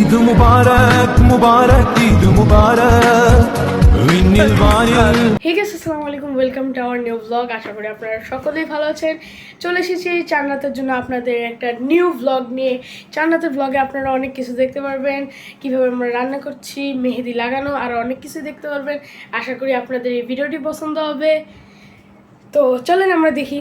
ঈদ মুবারক মুবারক ঈদ মুবারক উইনিল বানিল। Hey guys, আসসালামু আলাইকুম, welcome to our new blog. আশা করি আপনারা সকলেই ভালো আছেন। চলে এসেছি চান্নাতের জন্য আপনাদের একটা নিউ ব্লগ নিয়ে। চান্নাতের ব্লগে আপনারা অনেক কিছু দেখতে পারবেন, কিভাবে আমরা রান্না করছি, মেহেদি লাগানো, আর অনেক কিছু দেখতে পারবেন। আশা করি আপনাদের এই ভিডিওটি পছন্দ হবে। তো চলেন আমরা দেখি।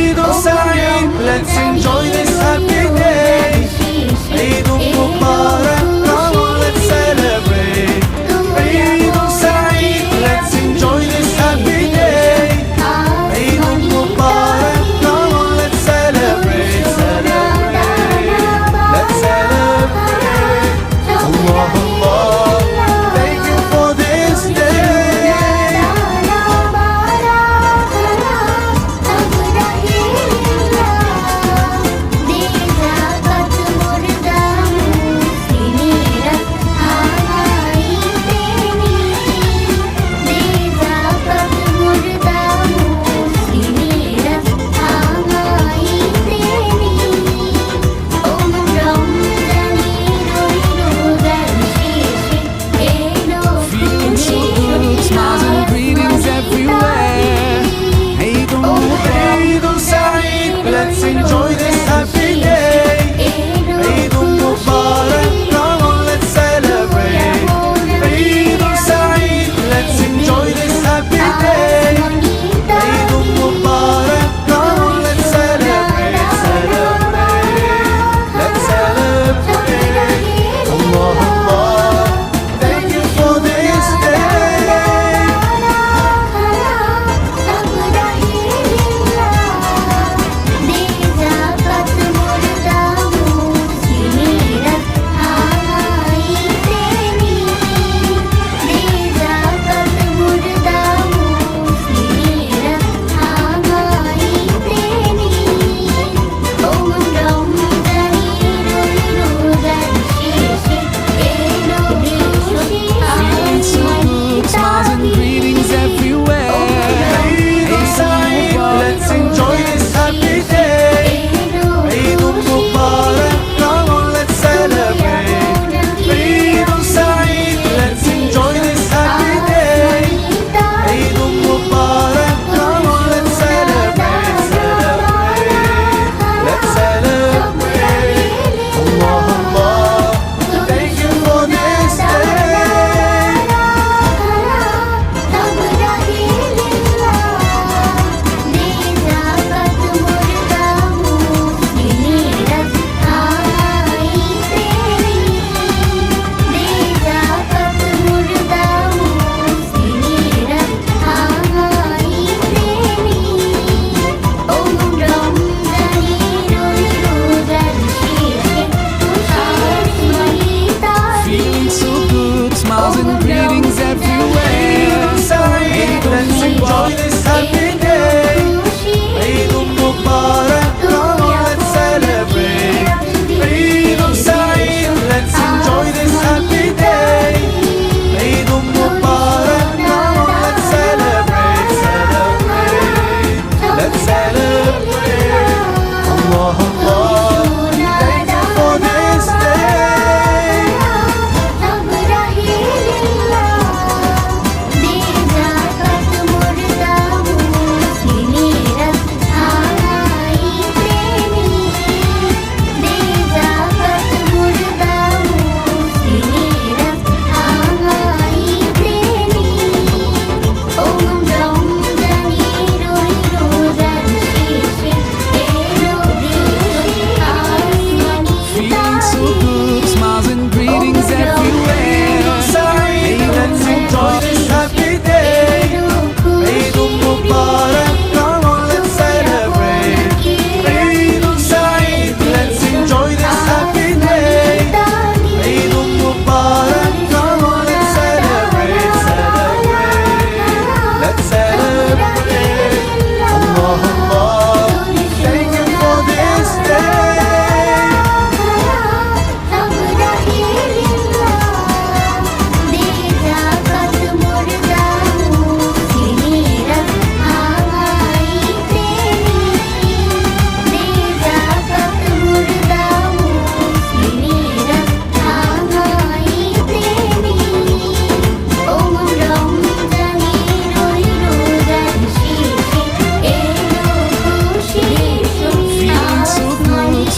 Eid Saeed, let's enjoy this happy day. Eid Mubarak, come on let's celebrate. Eid Saeed, let's enjoy this happy day. Eid Mubarak, come on let's celebrate, celebrate, let's celebrate. Allah Allah, thank you for this day.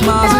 Christmas